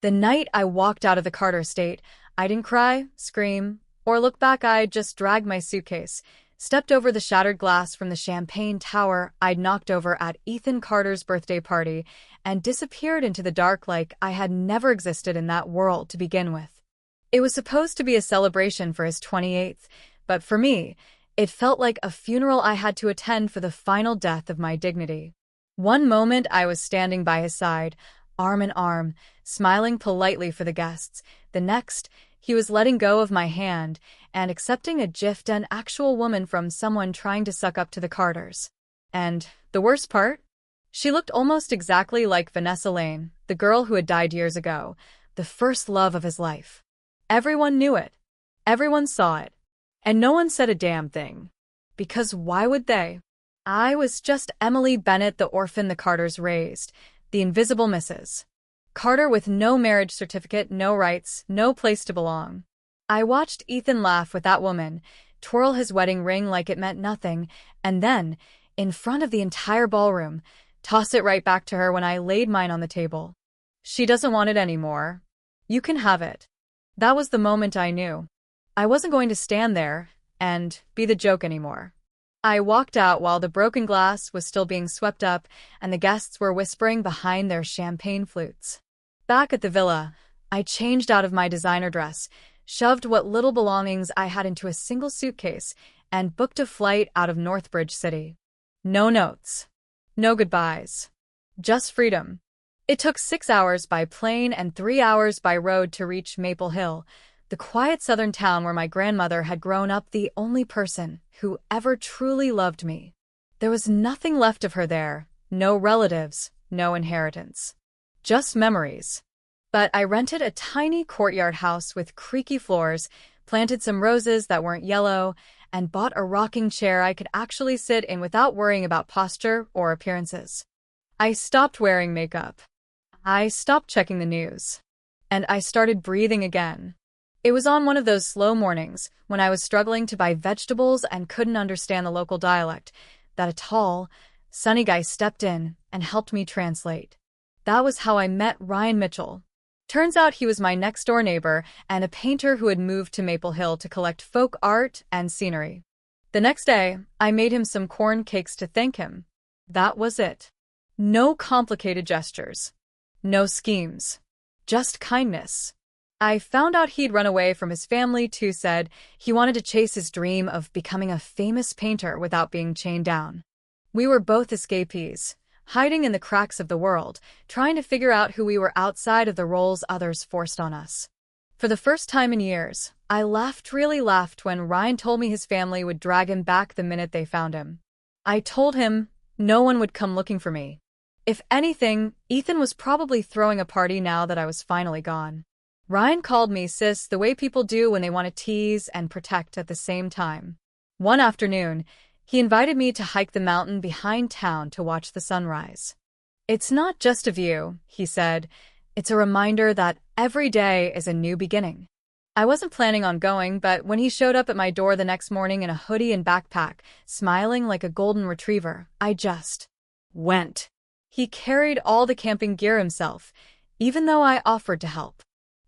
The night I walked out of the Carter estate, I didn't cry, scream, or look back. I just dragged my suitcase, stepped over the shattered glass from the champagne tower I'd knocked over at Ethan Carter's birthday party, and disappeared into the dark like I had never existed in that world to begin with. It was supposed to be a celebration for his 28th, but for me, it felt like a funeral I had to attend for the final death of my dignity. One moment I was standing by his side, arm in arm, smiling politely for the guests. The next, he was letting go of my hand and accepting a gift, an actual woman from someone trying to suck up to the Carters. And the worst part? She looked almost exactly like Vanessa Lane, the girl who had died years ago, the first love of his life. Everyone knew it. Everyone saw it. And no one said a damn thing. Because why would they? I was just Emily Bennett, the orphan the Carters raised, the invisible Mrs. Carter with no marriage certificate, no rights, no place to belong. I watched Ethan laugh with that woman, twirl his wedding ring like it meant nothing, and then, in front of the entire ballroom, toss it right back to her when I laid mine on the table. She doesn't want it anymore. You can have it. That was the moment I knew. I wasn't going to stand there and be the joke anymore. I walked out while the broken glass was still being swept up and the guests were whispering behind their champagne flutes. Back at the villa, I changed out of my designer dress, shoved what little belongings I had into a single suitcase, and booked a flight out of Northbridge City. No notes. No goodbyes. Just freedom. It took 6 hours by plane and 3 hours by road to reach Maple Hill, the quiet southern town where my grandmother had grown up, the only person who ever truly loved me. There was nothing left of her there, no relatives, no inheritance. Just memories. But I rented a tiny courtyard house with creaky floors, planted some roses that weren't yellow, and bought a rocking chair I could actually sit in without worrying about posture or appearances. I stopped wearing makeup. I stopped checking the news. And I started breathing again. It was on one of those slow mornings, when I was struggling to buy vegetables and couldn't understand the local dialect, that a tall, sunny guy stepped in and helped me translate. That was how I met Ryan Mitchell. Turns out he was my next-door neighbor and a painter who had moved to Maple Hill to collect folk art and scenery. The next day, I made him some corn cakes to thank him. That was it. No complicated gestures. No schemes. Just kindness. I found out he'd run away from his family too, said he wanted to chase his dream of becoming a famous painter without being chained down. We were both escapees, hiding in the cracks of the world, trying to figure out who we were outside of the roles others forced on us. For the first time in years, I really laughed when Ryan told me his family would drag him back the minute they found him. I told him no one would come looking for me. If anything, Ethan was probably throwing a party now that I was finally gone. Ryan called me sis, the way people do when they want to tease and protect at the same time. One afternoon, he invited me to hike the mountain behind town to watch the sunrise. It's not just a view, he said. It's a reminder that every day is a new beginning. I wasn't planning on going, but when he showed up at my door the next morning in a hoodie and backpack, smiling like a golden retriever, I just went. He carried all the camping gear himself, even though I offered to help.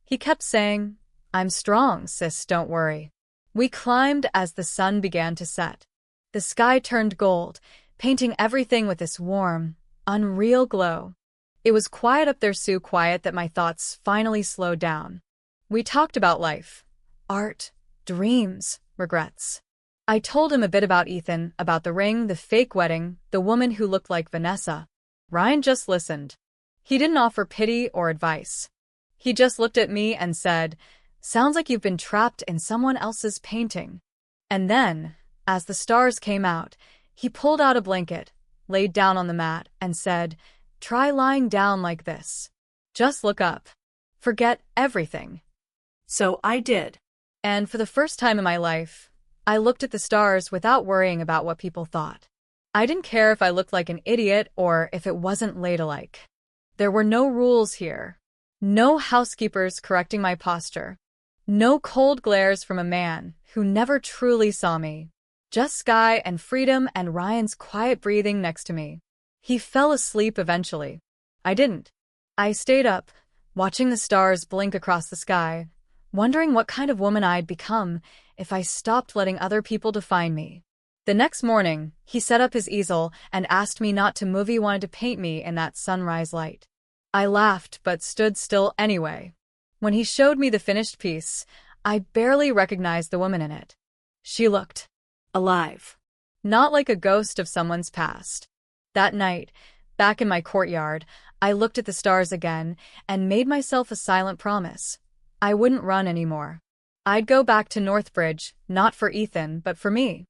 He kept saying, "I'm strong, sis, don't worry." We climbed as the sun began to set. The sky turned gold, painting everything with this warm, unreal glow. It was quiet up there, so quiet that my thoughts finally slowed down. We talked about life, art, dreams, regrets. I told him a bit about Ethan, about the ring, the fake wedding, the woman who looked like Vanessa. Ryan just listened. He didn't offer pity or advice. He just looked at me and said, "Sounds like you've been trapped in someone else's painting." And then, as the stars came out, he pulled out a blanket, laid down on the mat, and said, "Try lying down like this. Just look up. Forget everything." So I did. And for the first time in my life, I looked at the stars without worrying about what people thought. I didn't care if I looked like an idiot or if it wasn't ladylike. There were no rules here. No housekeepers correcting my posture. No cold glares from a man who never truly saw me. Just sky and freedom and Ryan's quiet breathing next to me. He fell asleep eventually. I didn't. I stayed up, watching the stars blink across the sky, wondering what kind of woman I'd become if I stopped letting other people define me. The next morning, he set up his easel and asked me not to move. He wanted to paint me in that sunrise light. I laughed but stood still anyway. When he showed me the finished piece, I barely recognized the woman in it. She looked alive, not like a ghost of someone's past. That night, back in my courtyard, I looked at the stars again and made myself a silent promise. I wouldn't run anymore. I'd go back to Northbridge, not for Ethan, but for me.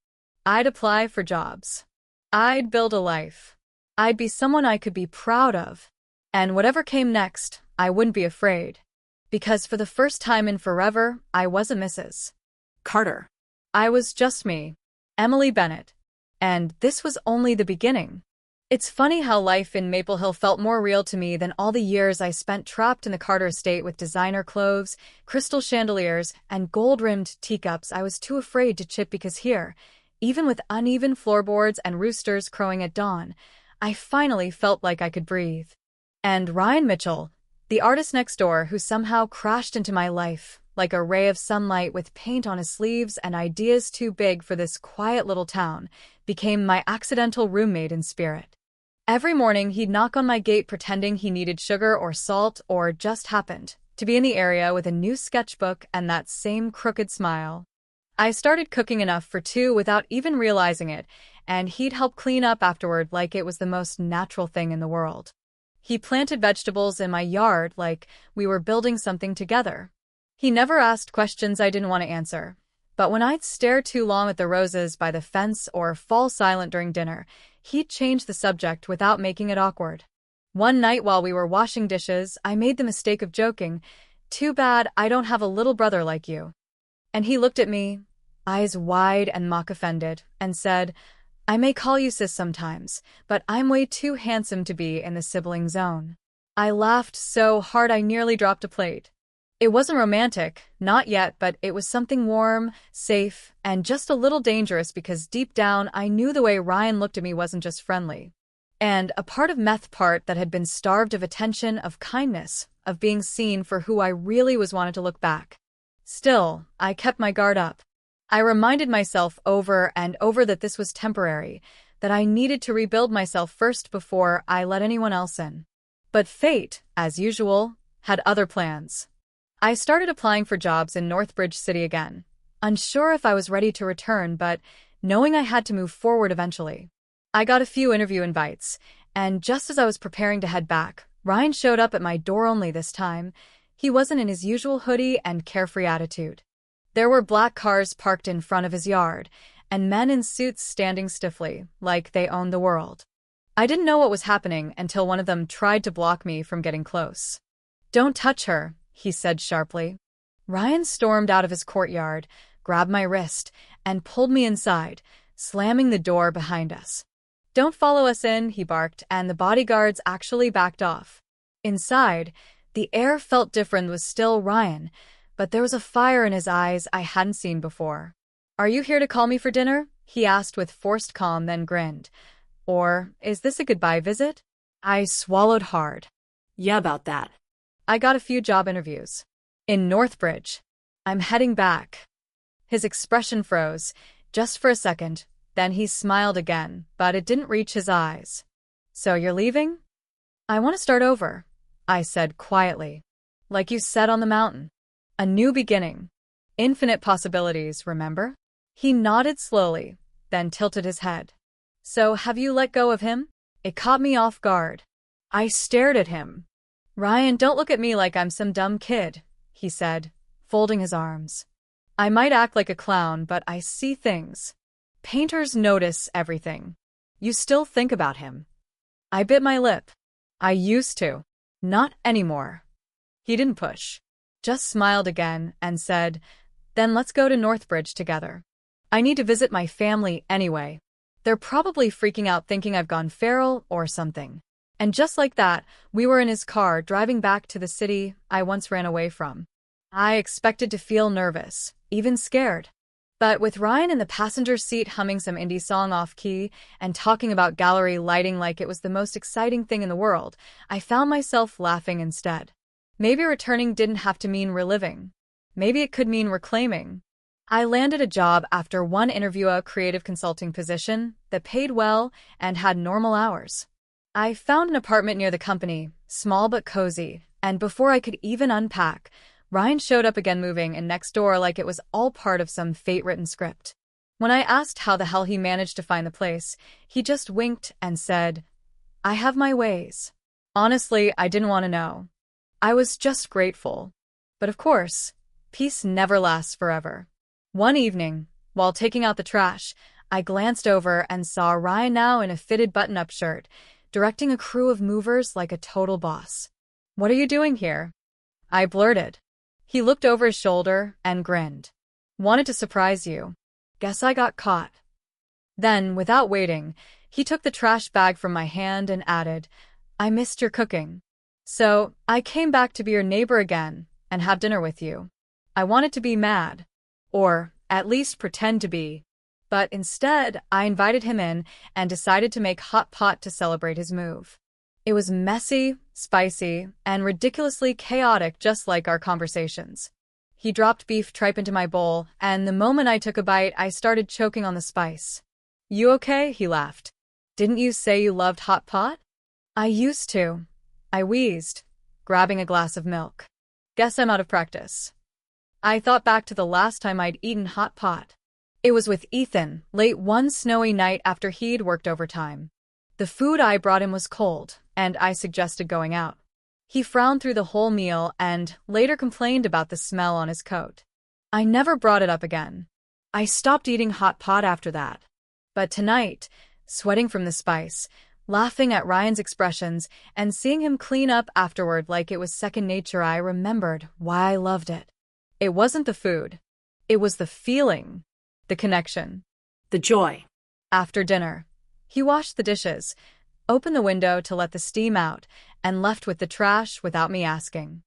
I'd apply for jobs. I'd build a life. I'd be someone I could be proud of. And whatever came next, I wouldn't be afraid. Because for the first time in forever, I wasn't Mrs. Carter. I was just me, Emily Bennett. And this was only the beginning. It's funny how life in Maple Hill felt more real to me than all the years I spent trapped in the Carter estate with designer clothes, crystal chandeliers, and gold-rimmed teacups I was too afraid to chip because here, even with uneven floorboards and roosters crowing at dawn, I finally felt like I could breathe. And Ryan Mitchell, the artist next door who somehow crashed into my life, like a ray of sunlight with paint on his sleeves and ideas too big for this quiet little town, became my accidental roommate in spirit. Every morning he'd knock on my gate pretending he needed sugar or salt or just happened to be in the area with a new sketchbook and that same crooked smile. I started cooking enough for two without even realizing it, and he'd help clean up afterward like it was the most natural thing in the world. He planted vegetables in my yard like we were building something together. He never asked questions I didn't want to answer, but when I'd stare too long at the roses by the fence or fall silent during dinner, he'd change the subject without making it awkward. One night while we were washing dishes, I made the mistake of joking, "Too bad I don't have a little brother like you." And he looked at me, eyes wide and mock-offended, and said, "I may call you sis sometimes, but I'm way too handsome to be in the sibling zone." I laughed so hard I nearly dropped a plate. It wasn't romantic, not yet, but it was something warm, safe, and just a little dangerous because deep down I knew the way Ryan looked at me wasn't just friendly. And a part of meth part that had been starved of attention, of kindness, of being seen for who I really was wanted to look back. Still, I kept my guard up. I reminded myself over and over that this was temporary, that I needed to rebuild myself first before I let anyone else in. But fate, as usual, had other plans. I started applying for jobs in Northbridge City again, unsure if I was ready to return, but knowing I had to move forward eventually. I got a few interview invites, and just as I was preparing to head back, Ryan showed up at my door only this time. He wasn't in his usual hoodie and carefree attitude. There were black cars parked in front of his yard, and men in suits standing stiffly, like they owned the world. I didn't know what was happening until one of them tried to block me from getting close. "Don't touch her," he said sharply. Ryan stormed out of his courtyard, grabbed my wrist, and pulled me inside, slamming the door behind us. "Don't follow us in," he barked, and the bodyguards actually backed off. Inside, the air felt different. Was still Ryan, but there was a fire in his eyes I hadn't seen before. "Are you here to call me for dinner?" he asked with forced calm, then grinned. "Or is this a goodbye visit?" I swallowed hard. "Yeah, about that. I got a few job interviews. In Northbridge. I'm heading back." His expression froze, just for a second, then he smiled again, but it didn't reach his eyes. "So you're leaving?" "I want to start over," I said quietly. "Like you said on the mountain. A new beginning. Infinite possibilities, remember?" He nodded slowly, then tilted his head. "So have you let go of him?" It caught me off guard. I stared at him. "Ryan, don't look at me like I'm some dumb kid," he said, folding his arms. "I might act like a clown, but I see things. Painters notice everything. You still think about him." I bit my lip. "I used to. Not anymore." He didn't push, just smiled again and said, "Then let's go to Northbridge together. I need to visit my family anyway. They're probably freaking out thinking I've gone feral or something." And just like that, we were in his car driving back to the city I once ran away from. I expected to feel nervous, even scared. But with Ryan in the passenger seat humming some indie song off-key and talking about gallery lighting like it was the most exciting thing in the world, I found myself laughing instead. Maybe returning didn't have to mean reliving. Maybe it could mean reclaiming. I landed a job after one interview, a creative consulting position that paid well and had normal hours. I found an apartment near the company, small but cozy, and before I could even unpack, Ryan showed up again, moving in next door like it was all part of some fate-written script. When I asked how the hell he managed to find the place, he just winked and said, "I have my ways." Honestly, I didn't want to know. I was just grateful. But of course, peace never lasts forever. One evening, while taking out the trash, I glanced over and saw Ryan, now in a fitted button-up shirt, directing a crew of movers like a total boss. "What are you doing here?" I blurted. He looked over his shoulder and grinned. "Wanted to surprise you. Guess I got caught." Then, without waiting, he took the trash bag from my hand and added, "I missed your cooking. So, I came back to be your neighbor again and have dinner with you." I wanted to be mad. Or, at least pretend to be. But instead, I invited him in and decided to make hot pot to celebrate his move. It was messy, spicy, and ridiculously chaotic, just like our conversations. He dropped beef tripe into my bowl, and the moment I took a bite, I started choking on the spice. "You okay?" he laughed. "Didn't you say you loved hot pot?" "I used to," I wheezed, grabbing a glass of milk. "Guess I'm out of practice." I thought back to the last time I'd eaten hot pot. It was with Ethan, late one snowy night after he'd worked overtime. The food I brought him was cold, and I suggested going out. He frowned through the whole meal and later complained about the smell on his coat. I never brought it up again. I stopped eating hot pot after that. But tonight, sweating from the spice, laughing at Ryan's expressions, and seeing him clean up afterward like it was second nature, I remembered why I loved it. It wasn't the food. It was the feeling, the connection, the joy. After dinner, he washed the dishes, opened the window to let the steam out, and left with the trash without me asking.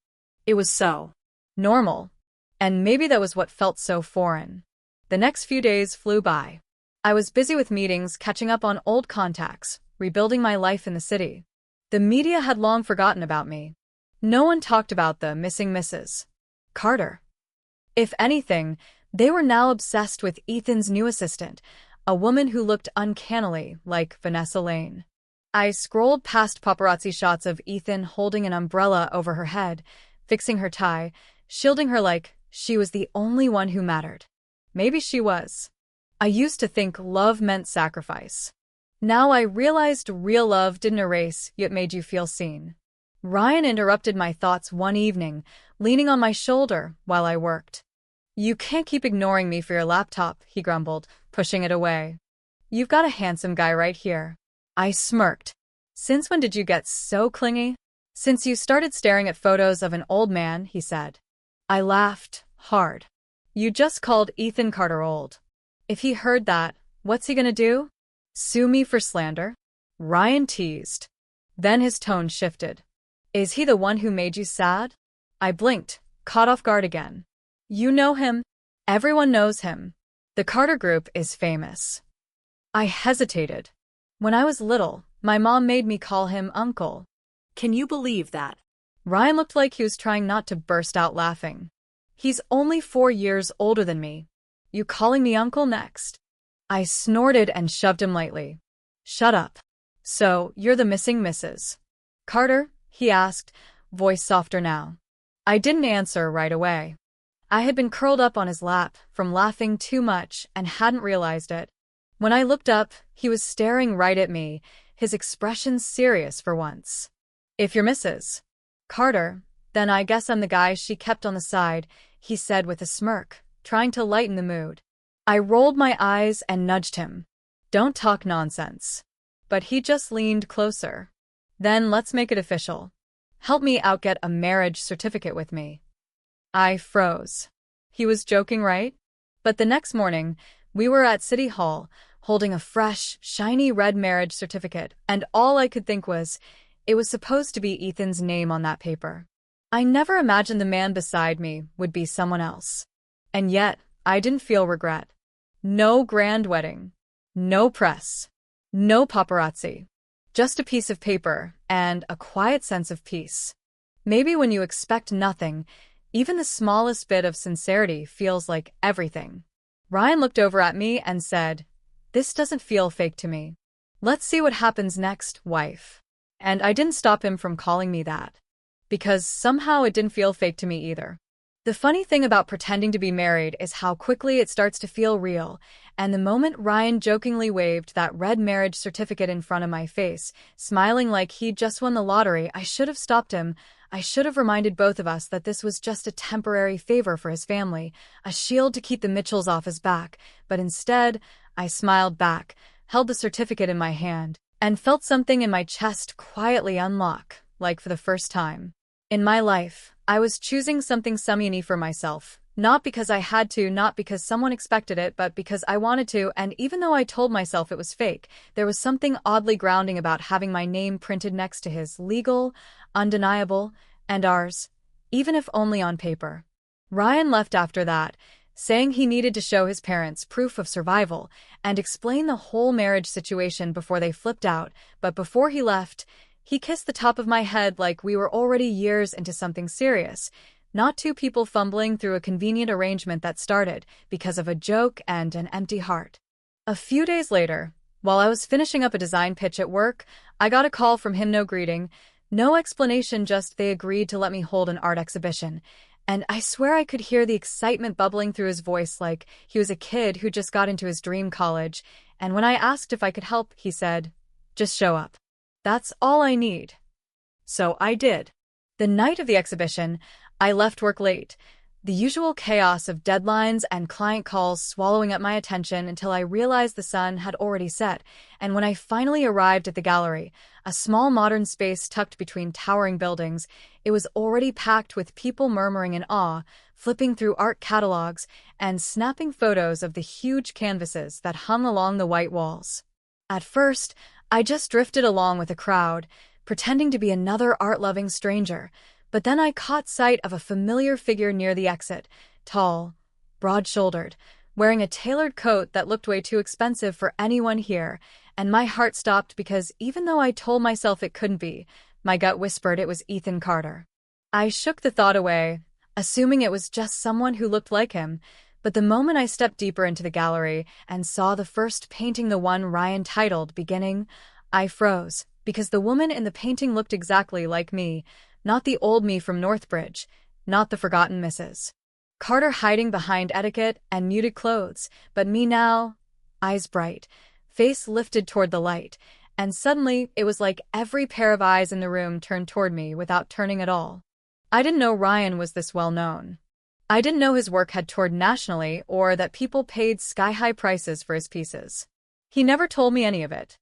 It was so normal. And maybe that was what felt so foreign. The next few days flew by. I was busy with meetings, catching up on old contacts, rebuilding my life in the city. The media had long forgotten about me. No one talked about the missing Mrs. Carter. If anything, they were now obsessed with Ethan's new assistant, a woman who looked uncannily like Vanessa Lane. I scrolled past paparazzi shots of Ethan holding an umbrella over her head, fixing her tie, shielding her like she was the only one who mattered. Maybe she was. I used to think love meant sacrifice. Now I realized real love didn't erase, yet made you feel seen. Ryan interrupted my thoughts one evening, leaning on my shoulder while I worked. "You can't keep ignoring me for your laptop," he grumbled, pushing it away. "You've got a handsome guy right here." I smirked. "Since when did you get so clingy?" "Since you started staring at photos of an old man," he said. I laughed hard. "You just called Ethan Carter old. If he heard that, what's he gonna do? Sue me for slander?" Ryan teased. Then his tone shifted. "Is he the one who made you sad?" I blinked, caught off guard again. "You know him. Everyone knows him. The Carter Group is famous." I hesitated. When I was little, my mom made me call him Uncle. Can you believe that? Ryan looked like he was trying not to burst out laughing. "He's only 4 years older than me. You calling me Uncle next?" I snorted and shoved him lightly. "Shut up." "So, you're the missing Mrs. Carter?" he asked, voice softer now. I didn't answer right away. I had been curled up on his lap from laughing too much and hadn't realized it. When I looked up, he was staring right at me, his expression serious for once. "If you're Mrs. Carter, then I guess I'm the guy she kept on the side," he said with a smirk, trying to lighten the mood. I rolled my eyes and nudged him. "Don't talk nonsense." But he just leaned closer. "Then let's make it official. Help me out, get a marriage certificate with me." I froze. He was joking, right? But the next morning, we were at City Hall, holding a fresh, shiny red marriage certificate, and all I could think was, it was supposed to be Ethan's name on that paper. I never imagined the man beside me would be someone else. And yet, I didn't feel regret. No grand wedding. No press. No paparazzi. Just a piece of paper and a quiet sense of peace. Maybe when you expect nothing, even the smallest bit of sincerity feels like everything. Ryan looked over at me and said, "This doesn't feel fake to me. Let's see what happens next, wife." And I didn't stop him from calling me that, because somehow it didn't feel fake to me either. The funny thing about pretending to be married is how quickly it starts to feel real, and the moment Ryan jokingly waved that red marriage certificate in front of my face, smiling like he'd just won the lottery, I should have stopped him. I should have reminded both of us that this was just a temporary favor for his family, a shield to keep the Mitchells off his back, but instead, I smiled back, held the certificate in my hand, and felt something in my chest quietly unlock, like for the first time in my life, I was choosing something semi for myself, not because I had to, not because someone expected it, but because I wanted to, and even though I told myself it was fake, there was something oddly grounding about having my name printed next to his, legal, undeniable, and ours, even if only on paper. Ryan left after that, saying he needed to show his parents proof of survival and explain the whole marriage situation before they flipped out, but before he left, he kissed the top of my head like we were already years into something serious, not two people fumbling through a convenient arrangement that started because of a joke and an empty heart. A few days later, while I was finishing up a design pitch at work, I got a call from him, no greeting, no explanation, just they agreed to let me hold an art exhibition. And I swear I could hear the excitement bubbling through his voice like he was a kid who just got into his dream college, and when I asked if I could help, he said, "Just show up. That's all I need." So I did. The night of the exhibition, I left work late, the usual chaos of deadlines and client calls swallowing up my attention until I realized the sun had already set, and when I finally arrived at the gallery, a small modern space tucked between towering buildings, it was already packed with people murmuring in awe, flipping through art catalogs, and snapping photos of the huge canvases that hung along the white walls. At first, I just drifted along with the crowd, pretending to be another art-loving stranger, but then I caught sight of a familiar figure near the exit, tall, broad-shouldered, wearing a tailored coat that looked way too expensive for anyone here, and my heart stopped because even though I told myself it couldn't be, my gut whispered it was Ethan Carter. I shook the thought away, assuming it was just someone who looked like him, but the moment I stepped deeper into the gallery and saw the first painting, the one Ryan titled Beginning, I froze, because the woman in the painting looked exactly like me, not the old me from Northbridge, not the forgotten Mrs. Carter hiding behind etiquette and muted clothes, but me now, eyes bright, face lifted toward the light, and suddenly it was like every pair of eyes in the room turned toward me without turning at all. I didn't know Ryan was this well known. I didn't know his work had toured nationally or that people paid sky-high prices for his pieces. He never told me any of it.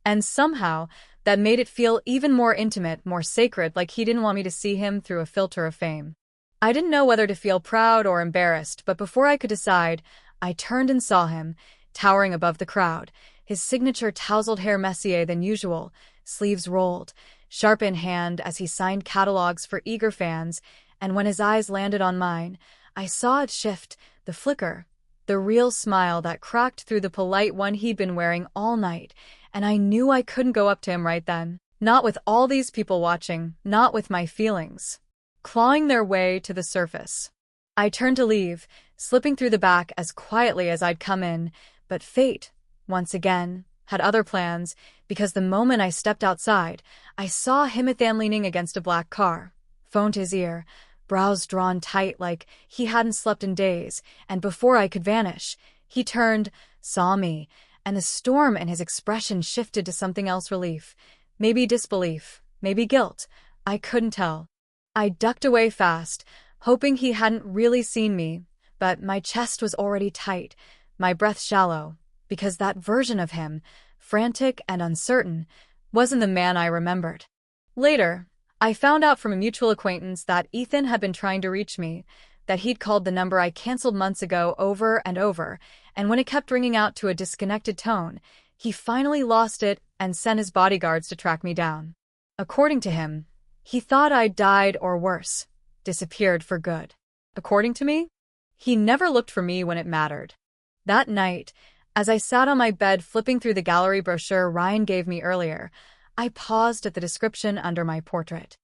And somehow, that made it feel even more intimate, more sacred, like he didn't want me to see him through a filter of fame. I didn't know whether to feel proud or embarrassed, but before I could decide, I turned and saw him, towering above the crowd, his signature tousled hair messier than usual, sleeves rolled, sharp in hand as he signed catalogs for eager fans, and when his eyes landed on mine, I saw it shift, the flicker, the real smile that cracked through the polite one he'd been wearing all night, and I knew I couldn't go up to him right then. Not with all these people watching, not with my feelings clawing their way to the surface. I turned to leave, slipping through the back as quietly as I'd come in, but fate, once again, had other plans, because the moment I stepped outside, I saw Himathan leaning against a black car, phone to his ear, brows drawn tight like he hadn't slept in days, and before I could vanish, he turned, saw me, and the storm in his expression shifted to something else, relief, maybe disbelief, maybe guilt, I couldn't tell. I ducked away fast, hoping he hadn't really seen me, but my chest was already tight, my breath shallow, because that version of him, frantic and uncertain, wasn't the man I remembered. Later, I found out from a mutual acquaintance that Ethan had been trying to reach me, that he'd called the number I canceled months ago over and over, and when it kept ringing out to a disconnected tone, he finally lost it and sent his bodyguards to track me down. According to him, he thought I'd died or worse, disappeared for good. According to me, he never looked for me when it mattered. That night, as I sat on my bed flipping through the gallery brochure Ryan gave me earlier, I paused at the description under my portrait.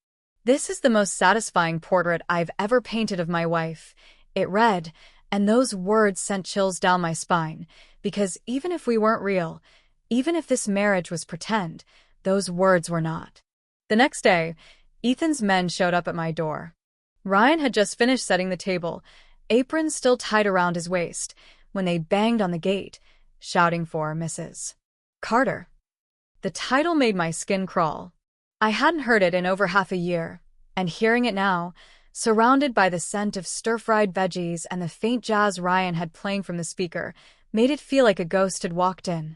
"This is the most satisfying portrait I've ever painted of my wife," it read, and those words sent chills down my spine, because even if we weren't real, even if this marriage was pretend, those words were not. The next day, Ethan's men showed up at my door. Ryan had just finished setting the table, apron still tied around his waist, when they banged on the gate, shouting for Mrs. Carter. The title made my skin crawl. I hadn't heard it in over half a year, and hearing it now, surrounded by the scent of stir-fried veggies and the faint jazz Ryan had playing from the speaker, made it feel like a ghost had walked in.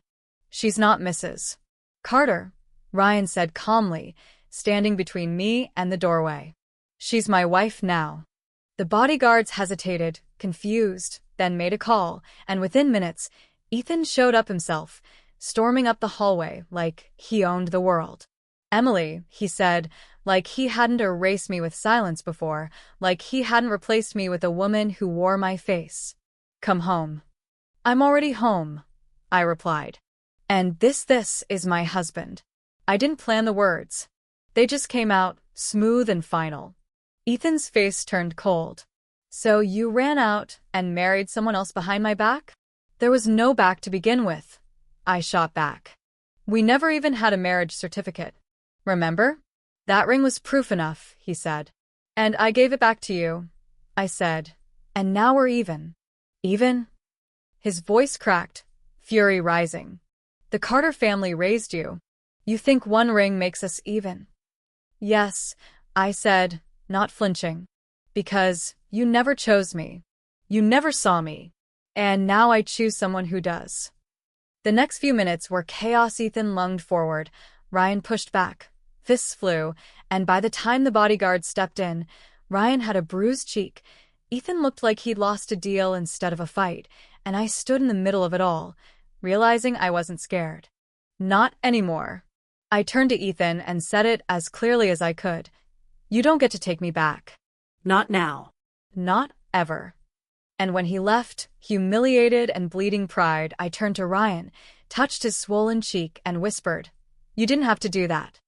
"She's not Mrs. Carter," Ryan said calmly, standing between me and the doorway. "She's my wife now." The bodyguards hesitated, confused, then made a call, and within minutes, Ethan showed up himself, storming up the hallway like he owned the world. "Emily," he said, like he hadn't erased me with silence before, like he hadn't replaced me with a woman who wore my face. "Come home." "I'm already home," I replied. "And this is my husband." I didn't plan the words. They just came out, smooth and final. Ethan's face turned cold. "So you ran out and married someone else behind my back?" "There was no back to begin with," I shot back. "We never even had a marriage certificate. Remember? That ring was proof enough," he said. "And I gave it back to you," I said. "And now we're even." "Even?" His voice cracked, fury rising. "The Carter family raised you. You think one ring makes us even?" "Yes," I said, not flinching. "Because you never chose me. You never saw me. And now I choose someone who does." The next few minutes were chaos. Ethan lunged forward. Ryan pushed back. Fists flew, and by the time the bodyguard stepped in, Ryan had a bruised cheek. Ethan looked like he'd lost a deal instead of a fight, and I stood in the middle of it all, realizing I wasn't scared. "Not anymore." I turned to Ethan and said it as clearly as I could. "You don't get to take me back." Not now. Not ever. And when he left, humiliated and bleeding pride, I turned to Ryan, touched his swollen cheek, and whispered, "You didn't have to do that."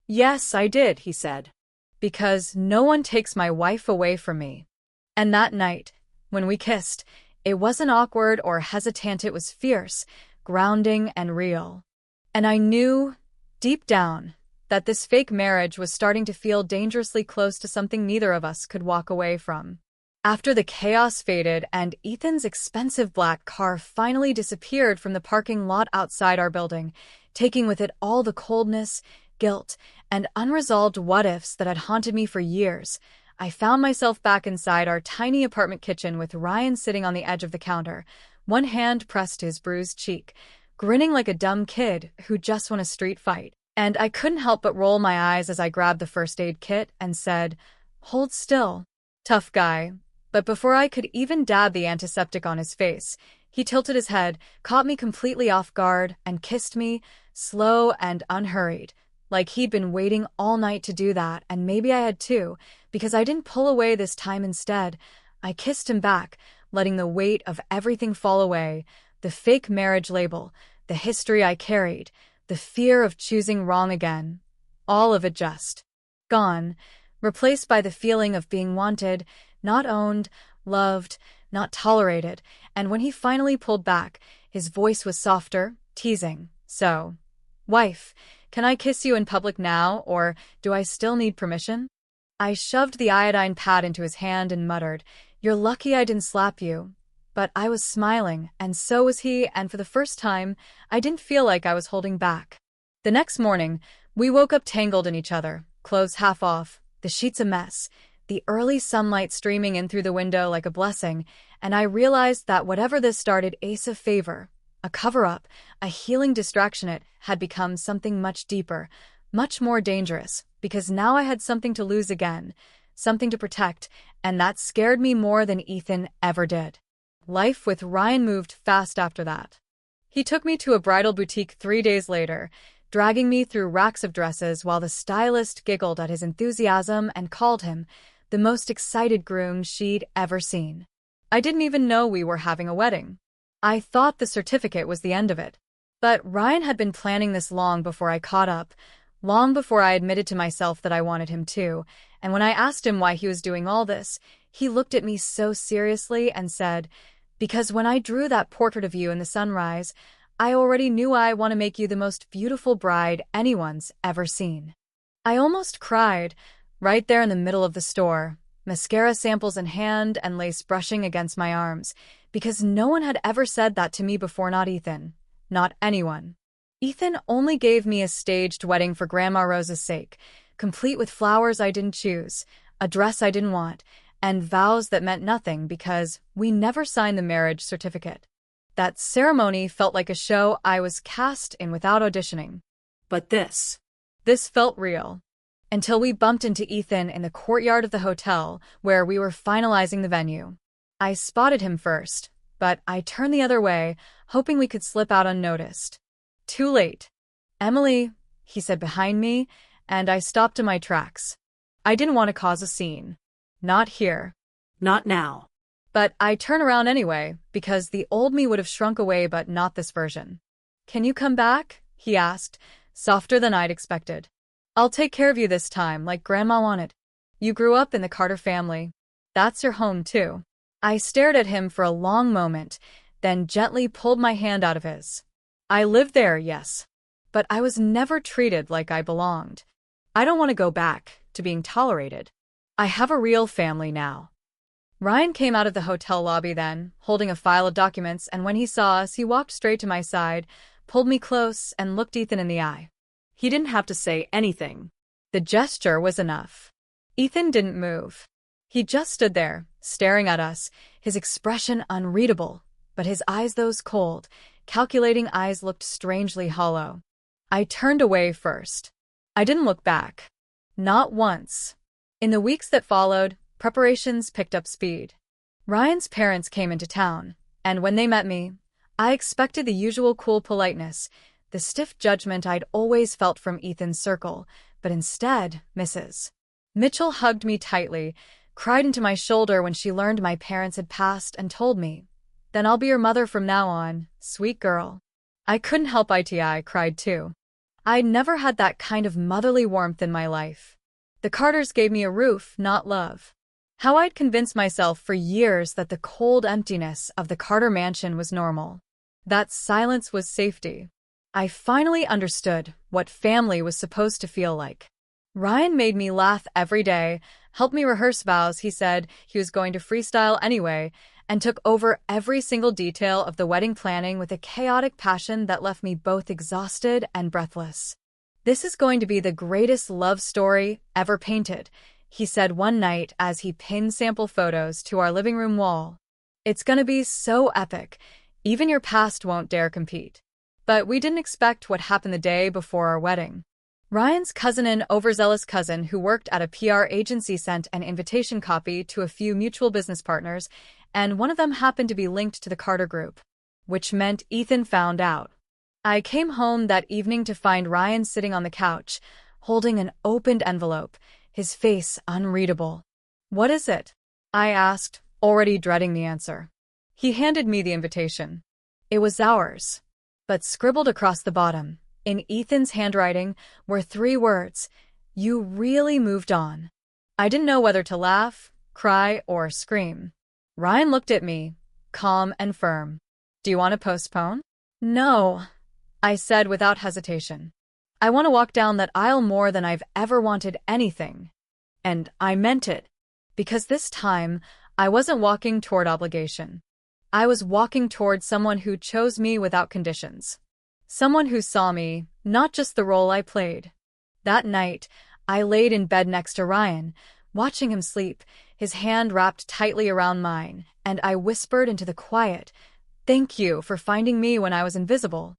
"Yes, I did," he said. "Because no one takes my wife away from me." And that night, when we kissed, it wasn't awkward or hesitant, it was fierce, grounding, and real. And I knew, deep down, that this fake marriage was starting to feel dangerously close to something neither of us could walk away from. After the chaos faded and Ethan's expensive black car finally disappeared from the parking lot outside our building, taking with it all the coldness, guilt, and unresolved what-ifs that had haunted me for years, I found myself back inside our tiny apartment kitchen with Ryan sitting on the edge of the counter, one hand pressed to his bruised cheek, grinning like a dumb kid who just won a street fight. And I couldn't help but roll my eyes as I grabbed the first aid kit and said, "Hold still." Tough guy. But before I could even dab the antiseptic on his face, he tilted his head, caught me completely off guard, and kissed me, slow and unhurried, like he'd been waiting all night to do that, and maybe I had too, because I didn't pull away this time. Instead, I kissed him back, letting the weight of everything fall away, the fake marriage label, the history I carried, the fear of choosing wrong again. All of it just gone, replaced by the feeling of being wanted, not owned, loved, not tolerated. And when he finally pulled back, his voice was softer, teasing. "So, wife, can I kiss you in public now, or do I still need permission?" I shoved the iodine pad into his hand and muttered, "You're lucky I didn't slap you." But I was smiling, and so was he, and for the first time, I didn't feel like I was holding back. The next morning, we woke up tangled in each other, clothes half off, the sheets a mess, the early sunlight streaming in through the window like a blessing, and I realized that whatever this started as a favor, a cover-up, a healing distraction, it had become something much deeper, much more dangerous, because now I had something to lose again, something to protect, and that scared me more than Ethan ever did. Life with Ryan moved fast after that. He took me to a bridal boutique 3 days later, dragging me through racks of dresses while the stylist giggled at his enthusiasm and called him the most excited groom she'd ever seen. I didn't even know we were having a wedding. I thought the certificate was the end of it. But Ryan had been planning this long before I caught up, long before I admitted to myself that I wanted him to, and when I asked him why he was doing all this, he looked at me so seriously and said, "Because when I drew that portrait of you in the sunrise, I already knew I want to make you the most beautiful bride anyone's ever seen." I almost cried, right there in the middle of the store, mascara samples in hand and lace brushing against my arms, because no one had ever said that to me before, not Ethan, not anyone. Ethan only gave me a staged wedding for Grandma Rose's sake, complete with flowers I didn't choose, a dress I didn't want, and vows that meant nothing because we never signed the marriage certificate. That ceremony felt like a show I was cast in without auditioning. But this felt real. Until we bumped into Ethan in the courtyard of the hotel where we were finalizing the venue. I spotted him first, but I turned the other way, hoping we could slip out unnoticed. Too late. "Emily," he said behind me, and I stopped in my tracks. I didn't want to cause a scene. Not here. Not now. But I turned around anyway, because the old me would have shrunk away, but not this version. "Can you come back?" he asked, softer than I'd expected. "I'll take care of you this time, like Grandma wanted. You grew up in the Carter family. That's your home, too." I stared at him for a long moment, then gently pulled my hand out of his. I lived there, yes. But I was never treated like I belonged. I don't want to go back to being tolerated. I have a real family now. Ryan came out of the hotel lobby then, holding a file of documents, and when he saw us, he walked straight to my side, pulled me close, and looked Ethan in the eye. He didn't have to say anything. The gesture was enough. Ethan didn't move. He just stood there, staring at us, his expression unreadable, but his eyes, those cold, calculating eyes, looked strangely hollow. I turned away first. I didn't look back. Not once. In the weeks that followed, preparations picked up speed. Ryan's parents came into town, and when they met me, I expected the usual cool politeness, the stiff judgment I'd always felt from Ethan's circle, but instead, Mrs. Mitchell hugged me tightly, cried into my shoulder when she learned my parents had passed, and told me, "Then I'll be your mother from now on, sweet girl." I couldn't help it, I cried too. I'd never had that kind of motherly warmth in my life. The Carters gave me a roof, not love. How I'd convinced myself for years that the cold emptiness of the Carter mansion was normal. That silence was safety. I finally understood what family was supposed to feel like. Ryan made me laugh every day, helped me rehearse vows he said he was going to freestyle anyway, and took over every single detail of the wedding planning with a chaotic passion that left me both exhausted and breathless. "This is going to be the greatest love story ever painted," he said one night as he pinned sample photos to our living room wall. "It's gonna be so epic, even your past won't dare compete." But we didn't expect what happened the day before our wedding. Ryan's cousin, an overzealous cousin who worked at a PR agency, sent an invitation copy to a few mutual business partners, and one of them happened to be linked to the Carter Group, which meant Ethan found out. I came home that evening to find Ryan sitting on the couch, holding an opened envelope, his face unreadable. "What is it?" I asked, already dreading the answer. He handed me the invitation. It was ours, but scribbled across the bottom, in Ethan's handwriting, were 3 words: "You really moved on." I didn't know whether to laugh, cry, or scream. Ryan looked at me, calm and firm. "Do you want to postpone?" "No," I said without hesitation. "I want to walk down that aisle more than I've ever wanted anything." And I meant it, because this time, I wasn't walking toward obligation. I was walking toward someone who chose me without conditions. Someone who saw me, not just the role I played. That night, I laid in bed next to Ryan, watching him sleep, his hand wrapped tightly around mine, and I whispered into the quiet, "Thank you for finding me when I was invisible."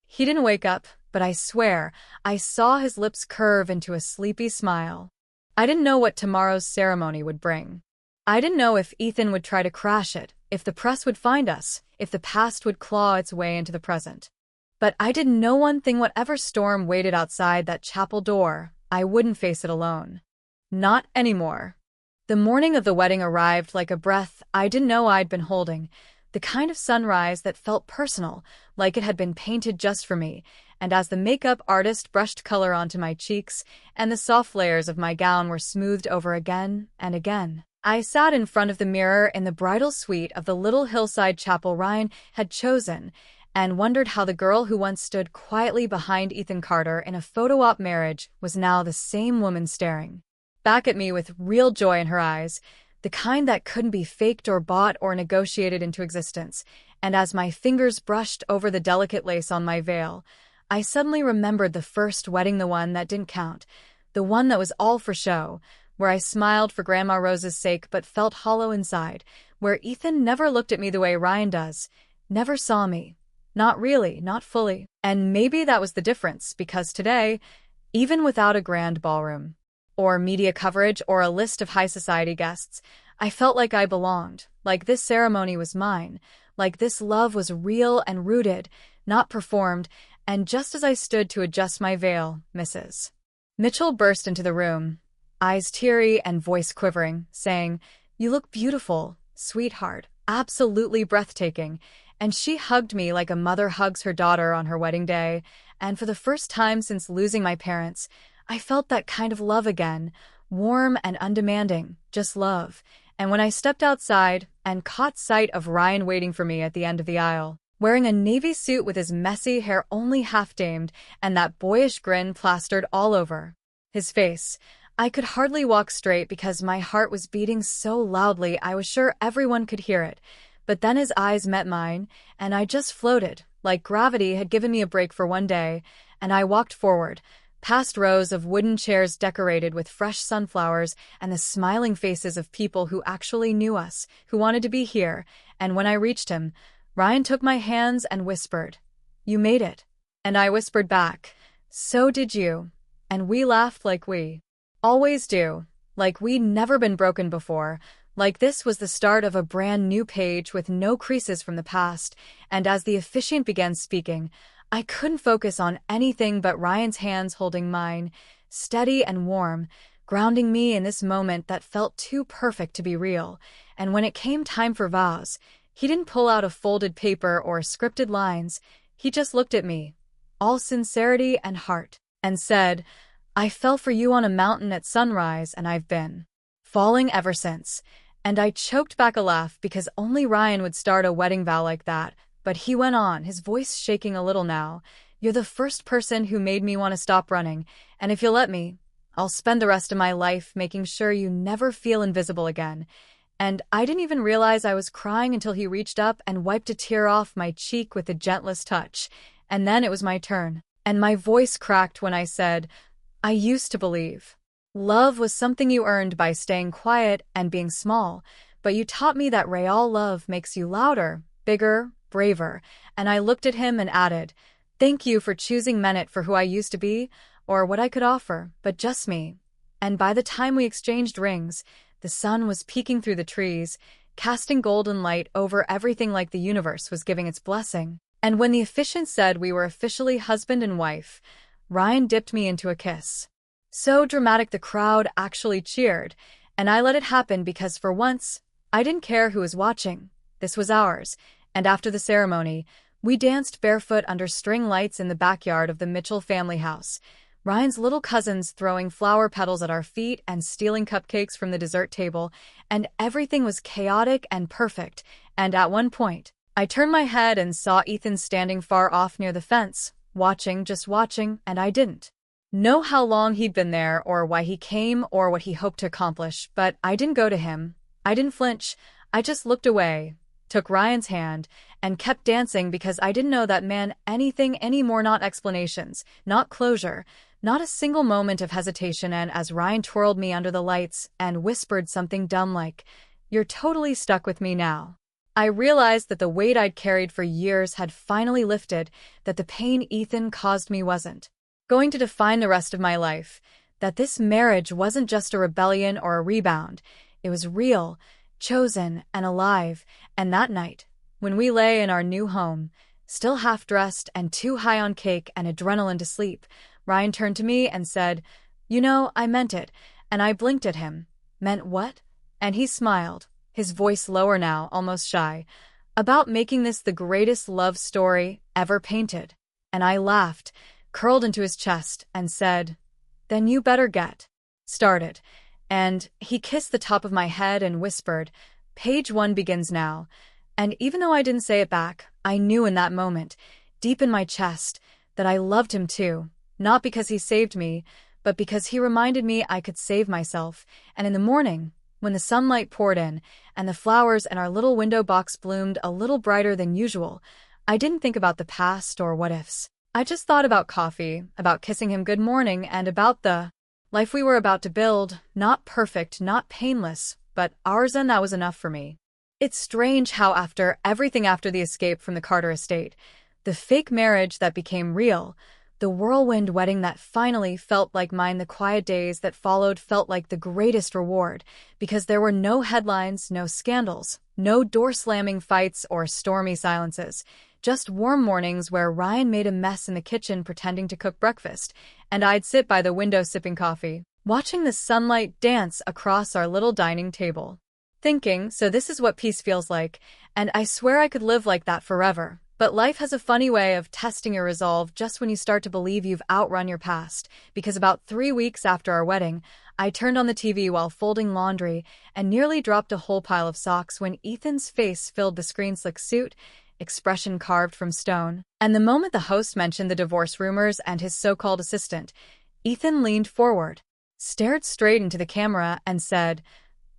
He didn't wake up, but I swear, I saw his lips curve into a sleepy smile. I didn't know what tomorrow's ceremony would bring. I didn't know if Ethan would try to crash it, if the press would find us, if the past would claw its way into the present. But I did know one thing: whatever storm waited outside that chapel door, I wouldn't face it alone. Not anymore. The morning of the wedding arrived like a breath I didn't know I'd been holding. The kind of sunrise that felt personal, like it had been painted just for me, and as the makeup artist brushed color onto my cheeks, and the soft layers of my gown were smoothed over again and again, I sat in front of the mirror in the bridal suite of the little hillside chapel Ryan had chosen, and wondered how the girl who once stood quietly behind Ethan Carter in a photo-op marriage was now the same woman staring back at me with real joy in her eyes, the kind that couldn't be faked or bought or negotiated into existence. And as my fingers brushed over the delicate lace on my veil, I suddenly remembered the first wedding, the one that didn't count, the one that was all for show, where I smiled for Grandma Rose's sake but felt hollow inside, where Ethan never looked at me the way Ryan does, never saw me. Not really, not fully. And maybe that was the difference, because today, even without a grand ballroom, or media coverage, or a list of high society guests, I felt like I belonged, like this ceremony was mine, like this love was real and rooted, not performed. And just as I stood to adjust my veil, Mrs. Mitchell burst into the room, eyes teary and voice quivering, saying, "You look beautiful, sweetheart, absolutely breathtaking." And she hugged me like a mother hugs her daughter on her wedding day, and for the first time since losing my parents, I felt that kind of love again, warm and undemanding, just love. And when I stepped outside and caught sight of Ryan waiting for me at the end of the aisle, wearing a navy suit with his messy hair only half-tamed and that boyish grin plastered all over his face, I could hardly walk straight because my heart was beating so loudly I was sure everyone could hear it. But then his eyes met mine, and I just floated, like gravity had given me a break for one day, and I walked forward, past rows of wooden chairs decorated with fresh sunflowers and the smiling faces of people who actually knew us, who wanted to be here. And when I reached him, Ryan took my hands and whispered, "You made it." And I whispered back, "So did you." And we laughed like we always do, like we'd never been broken before, like this was the start of a brand new page with no creases from the past. And as the officiant began speaking, I couldn't focus on anything but Ryan's hands holding mine, steady and warm, grounding me in this moment that felt too perfect to be real. And when it came time for vows, he didn't pull out a folded paper or scripted lines. He just looked at me, all sincerity and heart, and said, "I fell for you on a mountain at sunrise, and I've been falling ever since." And I choked back a laugh because only Ryan would start a wedding vow like that. But he went on, his voice shaking a little now, "You're the first person who made me want to stop running, and if you'll let me, I'll spend the rest of my life making sure you never feel invisible again." And I didn't even realize I was crying until he reached up and wiped a tear off my cheek with the gentlest touch. And then it was my turn, and my voice cracked when I said, "I used to believe love was something you earned by staying quiet and being small, but you taught me that real love makes you louder, bigger, braver." And I looked at him and added, "Thank you for choosing Menet for who I used to be, or what I could offer, but just me." And by the time we exchanged rings, the sun was peeking through the trees, casting golden light over everything like the universe was giving its blessing. And when the officiant said we were officially husband and wife, Ryan dipped me into a kiss. So dramatic the crowd actually cheered, and I let it happen because for once, I didn't care who was watching. This was ours. And after the ceremony, we danced barefoot under string lights in the backyard of the Mitchell family house, Ryan's little cousins throwing flower petals at our feet and stealing cupcakes from the dessert table, and everything was chaotic and perfect. And at one point, I turned my head and saw Ethan standing far off near the fence, watching, just watching, and I didn't know how long he'd been there or why he came or what he hoped to accomplish, but I didn't go to him. I didn't flinch. I just looked away, took Ryan's hand, and kept dancing because I didn't know that man anything anymore, not explanations, not closure, not a single moment of hesitation. And as Ryan twirled me under the lights and whispered something dumb like, "You're totally stuck with me now," I realized that the weight I'd carried for years had finally lifted, that the pain Ethan caused me wasn't going to define the rest of my life, that this marriage wasn't just a rebellion or a rebound. It was real, chosen, and alive. And that night, when we lay in our new home, still half-dressed and too high on cake and adrenaline to sleep, Ryan turned to me and said, "You know, I meant it." And I blinked at him. "Meant what?" And he smiled, his voice lower now, almost shy. About making this the greatest love story ever painted. And I laughed, curled into his chest, and said, "Then you better get started." And he kissed the top of my head and whispered, "Page 1 begins now." And even though I didn't say it back, I knew in that moment, deep in my chest, that I loved him too. Not because he saved me, but because he reminded me I could save myself. And in the morning, when the sunlight poured in, and the flowers in our little window box bloomed a little brighter than usual, I didn't think about the past or what-ifs. I just thought about coffee, about kissing him good morning, and about the life we were about to build. Not perfect, not painless, but ours, and that was enough for me. It's strange how after everything, after the escape from the Carter estate, the fake marriage that became real, the whirlwind wedding that finally felt like mine, the quiet days that followed felt like the greatest reward, because there were no headlines, no scandals, no door-slamming fights or stormy silences, just warm mornings where Ryan made a mess in the kitchen pretending to cook breakfast, and I'd sit by the window sipping coffee, watching the sunlight dance across our little dining table, thinking, so this is what peace feels like, and I swear I could live like that forever. But life has a funny way of testing your resolve just when you start to believe you've outrun your past, because about 3 weeks after our wedding, I turned on the TV while folding laundry and nearly dropped a whole pile of socks when Ethan's face filled the screen, slick suit, expression carved from stone. And the moment the host mentioned the divorce rumors and his so-called assistant, Ethan leaned forward, stared straight into the camera, and said,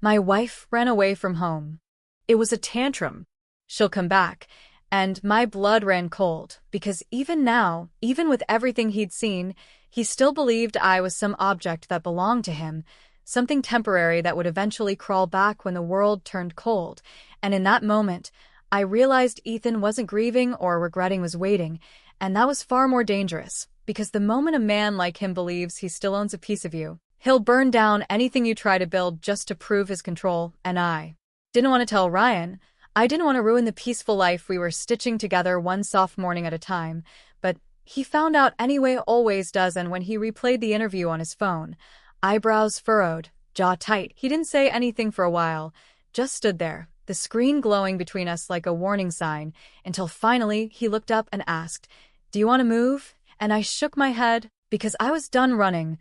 "My wife ran away from home. It was a tantrum. She'll come back." And my blood ran cold, because even now, even with everything he'd seen, he still believed I was some object that belonged to him, something temporary that would eventually crawl back when the world turned cold. And in that moment, I realized Ethan wasn't grieving or regretting, was waiting, and that was far more dangerous, because the moment a man like him believes he still owns a piece of you, he'll burn down anything you try to build just to prove his control. And I didn't want to tell Ryan. I didn't want to ruin the peaceful life we were stitching together one soft morning at a time, but he found out anyway, always does, and when he replayed the interview on his phone, eyebrows furrowed, jaw tight, he didn't say anything for a while, just stood there, the screen glowing between us like a warning sign, until finally he looked up and asked, "Do you want to move?" And I shook my head, because I was done running.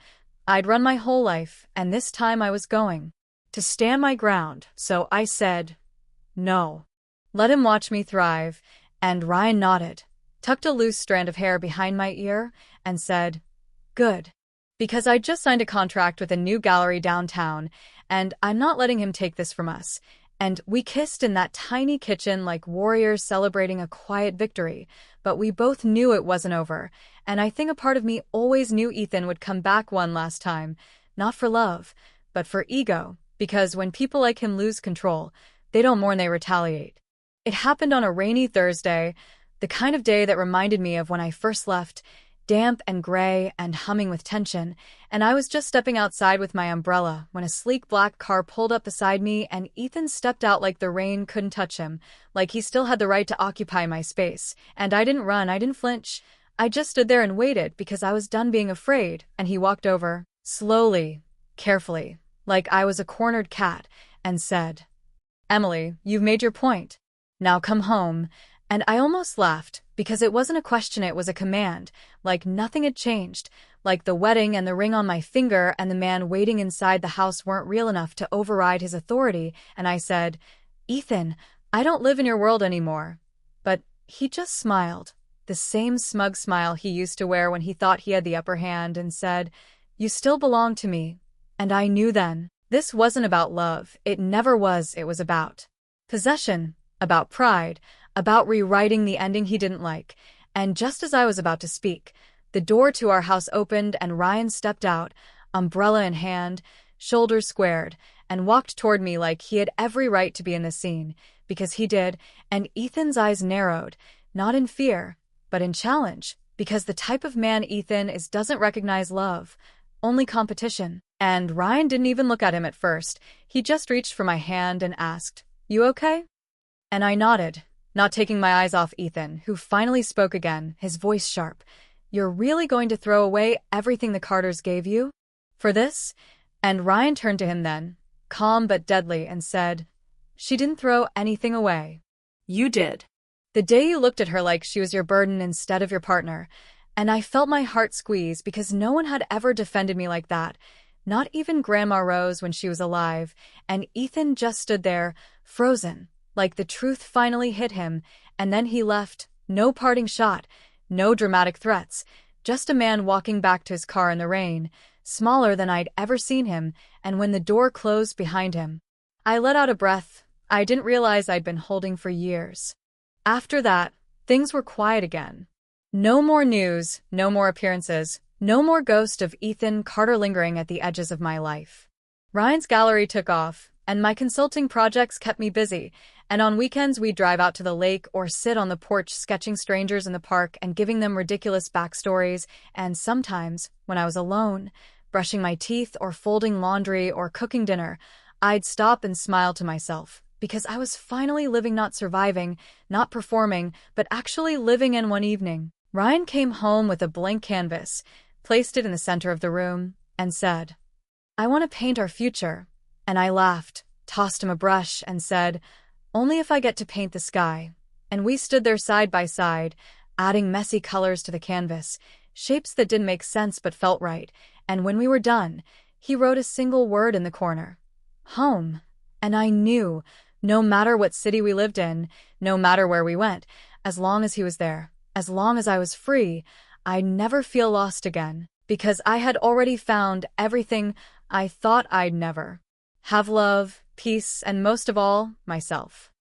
I'd run my whole life, and this time I was going to stand my ground, so I said, "No." Let him watch me thrive, and Ryan nodded, tucked a loose strand of hair behind my ear, and said, "Good." Because I'd just signed a contract with a new gallery downtown, and I'm not letting him take this from us. And we kissed in that tiny kitchen like warriors celebrating a quiet victory, but we both knew it wasn't over, and I think a part of me always knew Ethan would come back one last time, not for love, but for ego, because when people like him lose control, they don't mourn, they retaliate. It happened on a rainy Thursday, the kind of day that reminded me of when I first left, damp and gray and humming with tension, and I was just stepping outside with my umbrella when a sleek black car pulled up beside me, and Ethan stepped out like the rain couldn't touch him, like he still had the right to occupy my space. And I didn't run, I didn't flinch. I just stood there and waited because I was done being afraid, and he walked over, slowly, carefully, like I was a cornered cat, and said, "Emily, you've made your point. Now come home." And I almost laughed, because it wasn't a question, it was a command, like nothing had changed, like the wedding and the ring on my finger and the man waiting inside the house weren't real enough to override his authority. And I said, "Ethan, I don't live in your world anymore." But he just smiled, the same smug smile he used to wear when he thought he had the upper hand, and said, "You still belong to me." And I knew then, this wasn't about love, it never was, it was about possession, about pride, about rewriting the ending he didn't like. And just as I was about to speak, the door to our house opened and Ryan stepped out, umbrella in hand, shoulders squared, and walked toward me like he had every right to be in the scene, because he did, and Ethan's eyes narrowed, not in fear, but in challenge, because the type of man Ethan is doesn't recognize love, only competition. And Ryan didn't even look at him at first, he just reached for my hand and asked, "You okay?" And I nodded, not taking my eyes off Ethan, who finally spoke again, his voice sharp. "You're really going to throw away everything the Carters gave you? For this?" And Ryan turned to him then, calm but deadly, and said, "She didn't throw anything away. You did. The day you looked at her like she was your burden instead of your partner, and I felt my heart squeeze because no one had ever defended me like that, not even Grandma Rose when she was alive, and Ethan just stood there, frozen, like the truth finally hit him, and then he left, no parting shot, no dramatic threats, just a man walking back to his car in the rain, smaller than I'd ever seen him, and when the door closed behind him, I let out a breath I didn't realize I'd been holding for years. After that, things were quiet again. No more news, no more appearances, no more ghost of Ethan Carter lingering at the edges of my life. Ryan's gallery took off, and my consulting projects kept me busy, and on weekends we'd drive out to the lake or sit on the porch sketching strangers in the park and giving them ridiculous backstories, and sometimes, when I was alone, brushing my teeth or folding laundry or cooking dinner, I'd stop and smile to myself, because I was finally living, not surviving, not performing, but actually living. In one evening, Ryan came home with a blank canvas, placed it in the center of the room, and said, "I want to paint our future." And I laughed, tossed him a brush, and said, "Only if I get to paint the sky." And we stood there side by side, adding messy colors to the canvas, shapes that didn't make sense but felt right, and when we were done, he wrote a single word in the corner: home. And I knew, no matter what city we lived in, no matter where we went, as long as he was there, as long as I was free, I'd never feel lost again, because I had already found everything I thought I'd never have: love, peace, and most of all, myself.